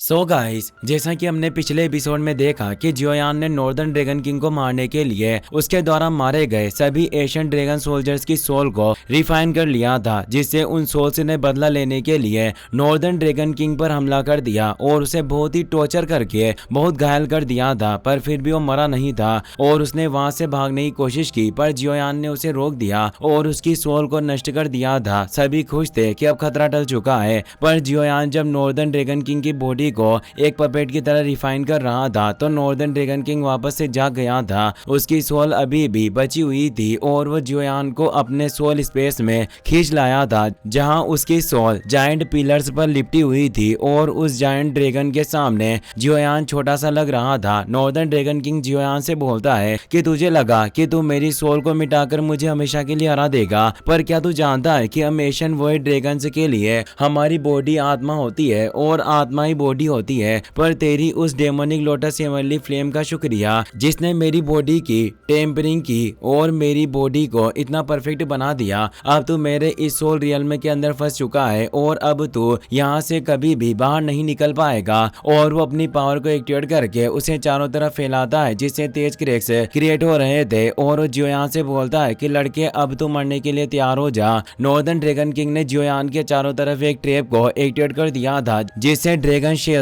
Guys, जैसा कि हमने पिछले एपिसोड में देखा कि जियोयान ने नॉर्दर्न ड्रैगन किंग को मारने के लिए उसके द्वारा मारे गए सभी एशियन ड्रैगन सोल्जर्स की सोल को रिफाइन कर लिया था, जिससे उन सोल से ने बदला लेने के लिए नॉर्दर्न ड्रैगन किंग पर हमला कर दिया और उसे बहुत ही टॉर्चर करके बहुत घायल कर दिया था। पर फिर भी वो मरा नहीं था और उसने वहां से भागने की कोशिश की, पर जियोयान ने उसे रोक दिया और उसकी सोल को नष्ट कर दिया था। सभी खुश थे कि अब खतरा टल चुका है, पर जियोयान जब नॉर्दर्न ड्रैगन किंग की बॉडी को एक पपेट की तरह रिफाइन कर रहा था तो नॉर्दर्न ड्रैगन किंग वापस से जाग गया था। उसकी सोल अभी भी बची हुई थी और वो जियोयान को अपने सोल स्पेस में खींच लाया था, जहां उसकी सोल जायंट पिलर्स पर लिपटी हुई थी और उस जायंट ड्रैगन के सामने जियोयान छोटा सा लग रहा था। नॉर्दर्न ड्रैगन किंग जियोयान से बोलता है कि तुझे लगा कि तू मेरी सोल को मिटाकर मुझे हमेशा के लिए हरा देगा, पर क्या तू जानता है कि हम एशियन वॉइड ड्रैगन्स के लिए हमारी बॉडी आत्मा होती है और आत्मा ही बॉडी होती है। पर तेरी उस डेमोनिक लोटस हेवनली फ्लेम का शुक्रिया जिसने मेरी बॉडी की टेम्परिंग की और मेरी बॉडी को इतना परफेक्ट बना दिया। अब तू मेरे इस सोल रियल्म के अंदर फंस चुका है और अब तू यहाँ से कभी भी बाहर नहीं निकल पाएगा। और वो अपनी पावर को एक्टिवेट करके उसे चारों तरफ फैलाता है, जिससे तेज क्रैक्स क्रिएट हो रहे थे। और वो जियोयान से बोलता है कि लड़के अब तू मरने के लिए तैयार हो जा। नॉर्दर्न ड्रैगन किंग ने जियोयान के चारों तरफ एक ट्रैप को एक्टिवेट कर दिया था, जिससे ड्रैगन शेल्स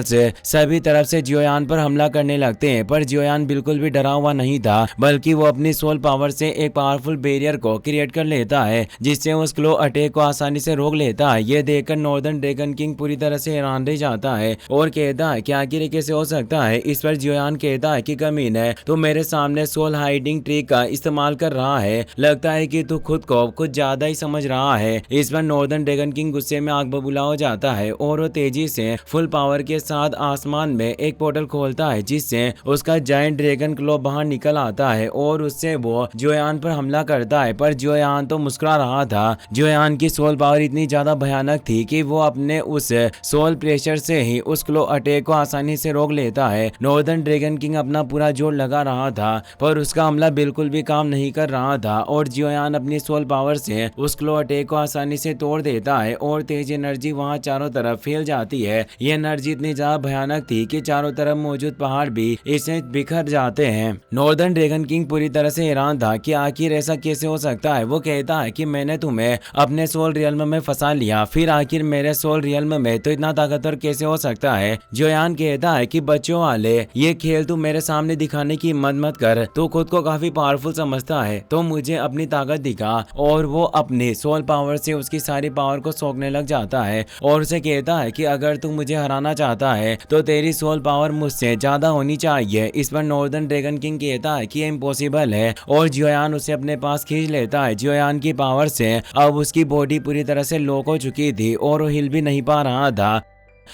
सभी तरफ से जियोयान पर हमला करने लगते हैं। पर जियोयान बिल्कुल भी डरा हुआ नहीं था, बल्कि वो अपनी सोल पावर से एक पावरफुल बैरियर को क्रिएट कर लेता है, जिससे उस क्लो अटैक को आसानी से रोक लेता है। ये देखकर नॉर्दर्न ड्रैगन किंग पूरी तरह से हैरान रह जाता है और कहता है कि आखिर ये कैसे हो सकता है। इस पर जियोयान कहता है कि कमीने, तू मेरे सामने सोल हाइडिंग ट्रिक का इस्तेमाल कर रहा है, लगता है कि तू खुद को कुछ ज्यादा ही समझ रहा है। इस पर नॉर्दर्न ड्रैगन किंग गुस्से में आग बबूला हो जाता है और वो तेजी से फुल पावर के साथ आसमान में एक पोर्टल खोलता है, जिससे उसका जायंट ड्रैगन क्लो बाहर निकल आता है और उससे वो जियोयान पर हमला करता है। पर जियोयान तो मुस्कुरा रहा था। जियोयान की सोल पावर इतनी ज्यादा भयानक थी कि वो अपने उस सोल प्रेशर से ही उस क्लो अटैक को आसानी से रोक लेता है। नॉर्दर्न ड्रैगन किंग अपना पूरा जोर लगा रहा था, पर उसका हमला बिल्कुल भी काम नहीं कर रहा था और जियोयान अपनी सोल पावर से उस क्लो अटैक को आसानी से तोड़ देता है और तेज एनर्जी वहां चारों तरफ फैल जाती है। ये एनर्जी इतनी ज्यादा भयानक थी कि चारों तरफ मौजूद पहाड़ भी इससे बिखर जाते हैं। नॉर्दर्न ड्रैगन किंग पूरी तरह से हैरान था कि आखिर ऐसा कैसे हो सकता है। वो कहता है कि मैंने तुम्हें अपने सोल रियल्म में फंसा लिया, फिर आखिर मेरे सोल रियल्म में तो इतना ताकतवर कैसे हो सकता है। जियोयान कहता है कि बच्चों वाले ये खेल तू मेरे सामने दिखाने की हिम्मत मत कर, तू खुद को काफी पावरफुल समझता है तो मुझे अपनी ताकत दिखा। और वो अपनी सोल पावर से उसकी सारी पावर को सोखने लग जाता है और उसे कहता है कि अगर तू मुझे हराना चाहता है तो तेरी सोल पावर मुझसे ज्यादा होनी चाहिए। इस पर नॉर्दर्न ड्रैगन किंग कहता है कि ये इम्पॉसिबल है और जियोयान उसे अपने पास खींच लेता है। जियोयान की पावर से अब उसकी बॉडी पूरी तरह से लॉक हो चुकी थी और वो हिल भी नहीं पा रहा था।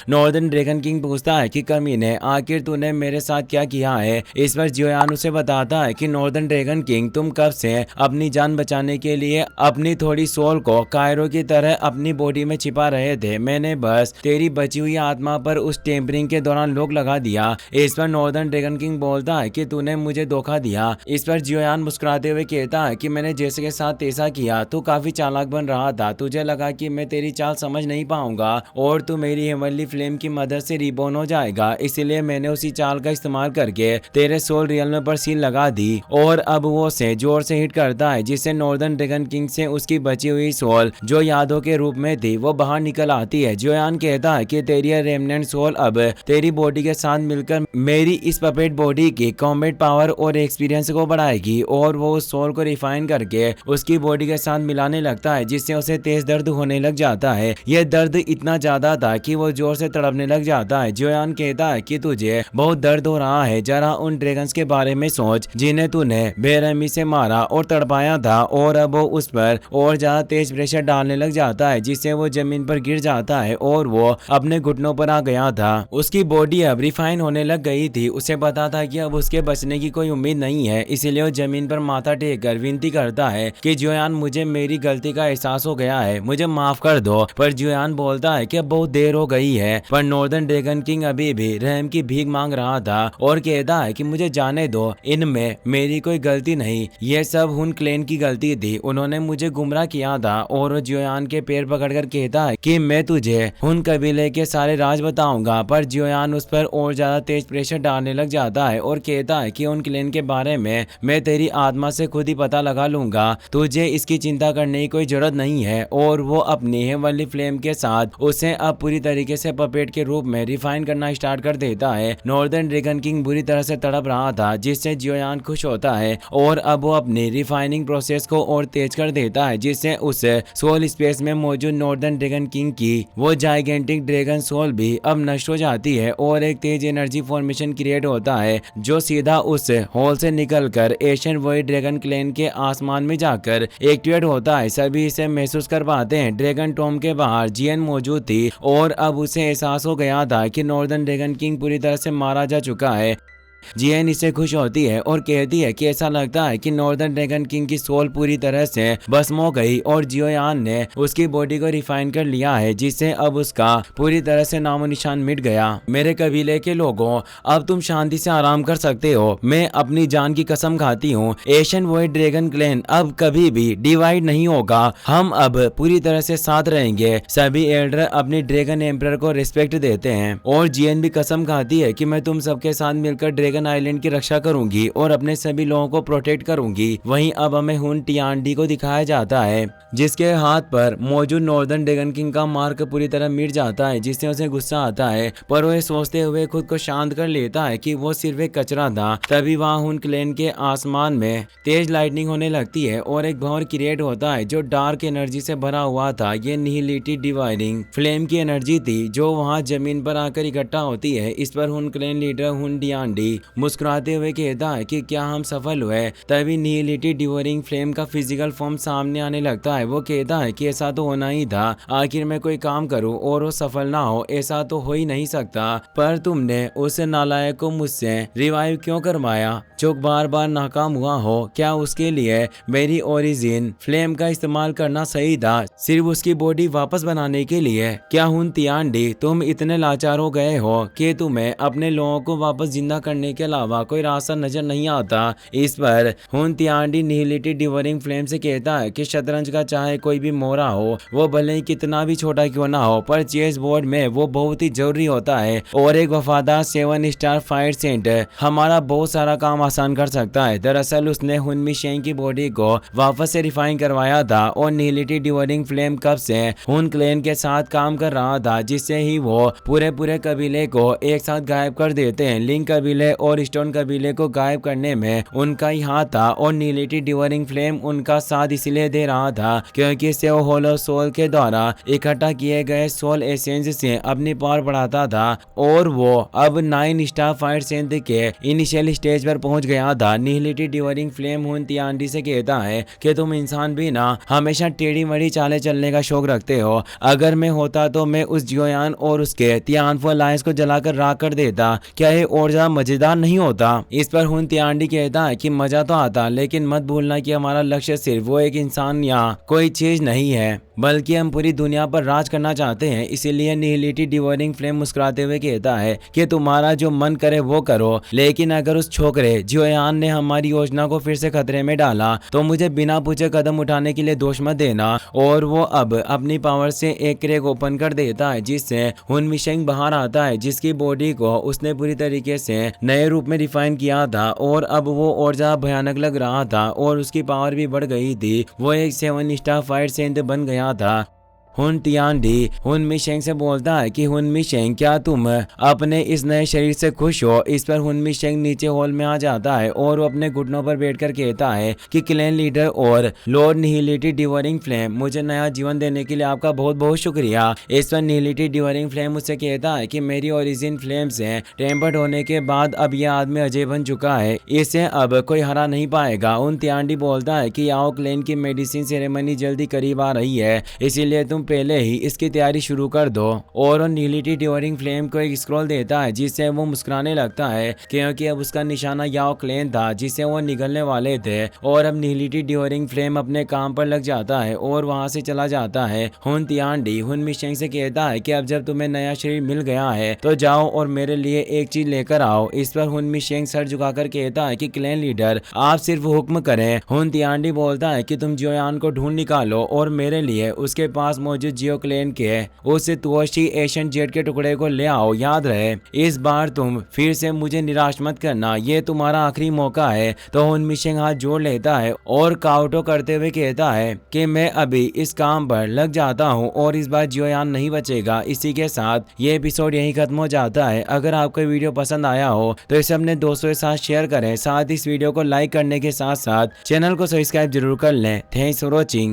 नॉर्दर्न ड्रैगन किंग पूछता है कि कमीने, आखिर तूने मेरे साथ क्या किया है। इस पर जियोयान उसे बताता है कि नॉर्दर्न ड्रैगन किंग, तुम कब से अपनी जान बचाने के लिए अपनी थोड़ी सोल को कायरो की तरह अपनी बॉडी में छिपा रहे थे। मैंने बस तेरी बची हुई आत्मा पर उस टेम्परिंग के दौरान लोक लगा दिया। इस पर नॉर्दर्न ड्रैगन किंग बोलता है कि तूने मुझे धोखा दिया। इस पर जियोयान मुस्कुराते हुए कहता है कि मैंने जैसे के साथ ऐसा किया, तू काफी चालाक बन रहा था, तुझे लगा कि मैं तेरी चाल समझ नहीं पाऊंगा और तू मेरी हेवनली फ्लेम की मदद से रिबॉर्न हो जाएगा, इसलिए मैंने उसी चाल का इस्तेमाल करके तेरे सोल रियल्म पर सील लगा दी। और अब वो उसे जोर से हिट करता है, जिससे नॉर्दर्न ड्रैगन किंग से उसकी बची हुई सोल जो यादों के रूप में थी वो बाहर निकल आती है। जियोयान कहता है कि तेरी रेमनेंट सोल अब तेरी बॉडी के साथ मिलकर मेरी इस पपेट बॉडी की कॉम्बैट पावर और एक्सपीरियंस को बढ़ाएगी। और वो उस सोल को रिफाइन करके उसकी बॉडी के साथ मिलाने लगता है, जिससे उसे तेज दर्द होने लग जाता है। यह दर्द इतना ज्यादा था कि वो जोर से तड़पने लग जाता है। जियोयान कहता है कि तुझे बहुत दर्द हो रहा है, जरा उन ड्रैगन्स के बारे में सोच जिन्हें तूने बेरहमी से मारा और तड़पाया था। और अब वो उस पर और ज्यादा तेज प्रेशर डालने लग जाता है, जिससे वो जमीन पर गिर जाता है और वो अपने घुटनों पर आ गया था। उसकी बॉडी अब रिफाइन होने लग गई थी। उसे पता था कि अब उसके बचने की कोई उम्मीद नहीं है, इसलिए वो जमीन पर माथा टेक कर विनती करता है कि जियोयान, मुझे मेरी गलती का एहसास हो गया है, मुझे माफ कर दो। पर जियोयान बोलता है कि अब बहुत देर हो गई है, पर नॉर्दर्न ड्रैगन किंग अभी भी रहम की भीख मांग रहा था और कहता है कि मुझे जाने दो, इनमें मेरी कोई गलती नहीं, ये सब हुन क्लैन की गलती थी, उन्होंने मुझे गुमराह किया था। और जियोयान के पैर पकड़कर कहता है कि मैं तुझे हुन कबीले के सारे राज बताऊंगा, पर जियोयान उस पर और ज्यादा तेज प्रेशर डालने लग जाता है और कहता है कि उन क्लैन के बारे में मैं तेरी आत्मा से खुद ही पता लगा लूंगा, तुझे इसकी चिंता करने की कोई जरूरत नहीं है। और वो अपनी हेवनली फ्लेम के साथ उसे अब पूरी तरीके से पपेट के रूप में रिफाइन करना स्टार्ट कर देता है। नॉर्दर्न ड्रैगन किंग बुरी तरह से तड़प रहा था, जिससे जियोयान खुश होता है और अब वो अपनी रिफाइनिंग प्रोसेस को और तेज कर देता है, जिससे उस सोल स्पेस में मौजूद नॉर्दर्न ड्रैगन किंग की वो जाइगेंटिक ड्रैगन सोल भी अब नष्ट हो जाती है और एक तेज एनर्जी फॉर्मेशन क्रिएट होता है, जो सीधा उस होल से निकलकर एशियन वॉइड ड्रैगन क्लैन के आसमान में जाकर एक्टिवेट होता है। सभी इसे महसूस कर पाते हैं। ड्रैगन टॉम के बाहर जियन मौजूद थी और अब उसे एहसास हो गया था कि नॉर्दर्न ड्रैगन किंग पूरी तरह से मारा जा चुका है। जियन इससे खुश होती है और कहती है कि ऐसा लगता है कि नॉर्दर्न ड्रैगन किंग की सोल पूरी तरह से भस्म हो गई और जियोयान ने उसकी बॉडी को रिफाइन कर लिया है, जिससे अब उसका पूरी तरह से नामो निशान मिट गया। मेरे कबीले के लोगों, अब तुम शांति से आराम कर सकते हो। मैं अपनी जान की कसम खाती हूँ, एशियन वॉइड ड्रैगन क्लैन अब कभी भी डिवाइड नहीं होगा। हम अब पूरी तरह से साथ रहेंगे। सभी एल्डर अपनी ड्रैगन एम्परर को रिस्पेक्ट देते हैं और जियन भी कसम खाती है कि मैं तुम सबके साथ मिलकर ड्रैगन आइलैंड की रक्षा करूंगी और अपने सभी लोगों को प्रोटेक्ट करूंगी। वहीं अब हमें हुन टियानडी को दिखाया जाता है, जिसके हाथ पर मौजूद नॉर्दर्न ड्रैगन किंग का मार्क पूरी तरह मिट जाता है, जिससे उसे गुस्सा आता है, पर वो सोचते हुए खुद को शांत कर लेता है कि वो सिर्फ एक कचरा था। तभी वहाँ हुन क्लैन के आसमान में तेज लाइटनिंग होने लगती है और एक भंवर क्रिएट होता है जो डार्क एनर्जी से भरा हुआ था। ये निहिलिटी डिवाइडिंग फ्लेम की एनर्जी थी जो वहाँ जमीन पर आकर इकट्ठा होती है। इस पर हुन क्लैन लीडर हुन टियानडी मुस्कुराते हुए कहता है कि क्या हम सफल हुए। तभी निहिलिटी डिवोरिंग फ्लेम का फिजिकल फॉर्म सामने आने लगता है। वो कहता है कि ऐसा तो होना ही था, आखिर मैं कोई काम करूं और वो सफल ना हो, ऐसा तो हो ही नहीं सकता। पर तुमने उस नालायक को मुझसे रिवाइव क्यों करवाया जो बार बार नाकाम हुआ हो? क्या उसके लिए मेरी ओरिजिन फ्लेम का इस्तेमाल करना सही था, सिर्फ उसकी बॉडी वापस बनाने के लिए? क्या हुन टियानडी तुम इतने लाचार हो गए हो कि तुम्हें अपने लोगों को वापस जिंदा करने के अलावा कोई रास्ता नजर नहीं आता? इस पर हुन टियानडी निहिलिटी डिवोरिंग फ्लेम से कहता है कि शतरंज का चाहे कोई भी मोहरा हो, वो भले ही कितना भी छोटा क्यों ना हो, पर चेस बोर्ड में वो बहुत ही जरूरी होता है और एक वफादार 7 स्टार फाइट सेंटर हमारा बहुत सारा काम आसान कर सकता है। दरअसल उसने हुन मिशेंग की बॉडी को वापस से रिफाइन करवाया था और निहिलिटी डिवोरिंग फ्लेम कब से हुन क्लैन के साथ काम कर रहा था, जिससे ही वो पूरे कबीले को एक साथ गायब कर देते हैं। लिंक कबीले और स्टोन कबीले को गायब करने में उनका ही हाथ था और निहिलिटी डिवोरिंग फ्लेम उनका साथ इसलिए दे रहा था क्योंकि इससे वो होलो सोल के द्वारा इकट्ठा किए गए सोल एसेंस से अपनी पावर बढ़ाता था और वो अब 9 स्टार फाइट सेंट के इनिशियल स्टेज पर पहुंच गया था। निहिलिटी डिवोरिंग फ्लेम हुन टियानडी से कहता है कि तुम इंसान भी ना हमेशा टेढ़ी मड़ी चाले चलने का शौक रखते हो। अगर मैं होता तो मैं उस जियोयान और उसके तियानफो अलायंस को जलाकर राख कर देता। क्या ये और ज्यादा मजेदार नहीं होता? इस पर हुन टियानडी कहता है कि मजा तो आता, लेकिन मत भूलना कि हमारा लक्ष्य सिर्फ वो एक इंसान या कोई चीज नहीं है, बल्कि हम पूरी दुनिया पर राज करना चाहते हैं। इसीलिए निहिलिटी डिवोरिंग फ्लेम मुस्कुराते हुए कहता है कि तुम्हारा जो मन करे वो करो, लेकिन अगर उस छोकरे जियोयान ने हमारी योजना को फिर से खतरे में डाला तो मुझे बिना पूछे कदम उठाने के लिए दोष मत देना। और वो अब अपनी पावर से एक क्रैक ओपन कर देता है, जिससे हुन मिशेंग बाहर आता है, जिसकी बॉडी को उसने पूरी तरीके से नए रूप में रिफाइन किया था और अब वो और ज्यादा भयानक लग रहा था और उसकी पावर भी बढ़ गई थी। वो एक 7 स्टार फाइट सेंट बन गया था। हुन टियानडी हुन मिशेंग से बोलता है कि हुन मिशेंग, क्या तुम अपने इस नए शरीर से खुश हो? इस पर हुन मिशेंग नीचे हॉल में आ जाता है और वो अपने घुटनों पर बैठकर कहता है कि क्लैन लीडर और लॉर्ड निहिलिटी डिवोरिंग फ्लेम, मुझे नया जीवन देने के लिए आपका बहुत बहुत शुक्रिया। इस पर निहिलिटी डिवोरिंग फ्लेम मुझसे कहता है कि मेरी ओरिजिन फ्लेम से टेम्पर्ड होने के बाद अब यह आदमी अजय बन चुका है, इसे अब कोई हरा नहीं पाएगा। हुन टियानडी बोलता है कि याओ क्लैन की मेडिसिन सेरेमनी जल्दी करीब आ रही है, इसीलिए तुम तुम पहले ही इसकी तैयारी शुरू कर दो। और नीलिटी ड्यूरिंग फ्लेम को एक स्क्रॉल देता है जिससे वो मुस्कुराने लगता है क्योंकि अब उसका निशाना याओ क्लेन था जिससे वो निकलने वाले थे। और अब नीलिटी ड्यूरिंग फ्लेम अपने काम पर लग जाता है और वहां से चला जाता है। हुन तियानडी हुन मिशेंग से कहता है कि अब जब तुम्हें नया शरीर मिल गया है तो जाओ और मेरे लिए एक चीज लेकर आओ। इस पर हुन मिशेंग सर झुकाकर कहता है कि क्लैन लीडर आप सिर्फ हुक्म करें। हुन तियानडी बोलता है कि तुम जियोयान को ढूंढ निकालो और मेरे लिए उसके पास मौजूद जियो क्लेन के उस तुओशी एशियन जेट के टुकड़े को ले आओ। याद रहे इस बार तुम फिर से मुझे निराश मत करना, ये तुम्हारा आखिरी मौका है। तो हुन मिशेंग हाथ जोड़ लेता है और काउटो करते हुए कहता है कि मैं अभी इस काम पर लग जाता हूँ और इस बार जियोयान नहीं बचेगा। इसी के साथ ये एपिसोड यहीं खत्म हो जाता है। अगर आपको वीडियो पसंद आया हो तो इसे अपने दोस्तों के साथ शेयर करें। साथ इस वीडियो को लाइक करने के साथ साथ चैनल को सब्सक्राइब जरूर कर लें। Thanks for watching.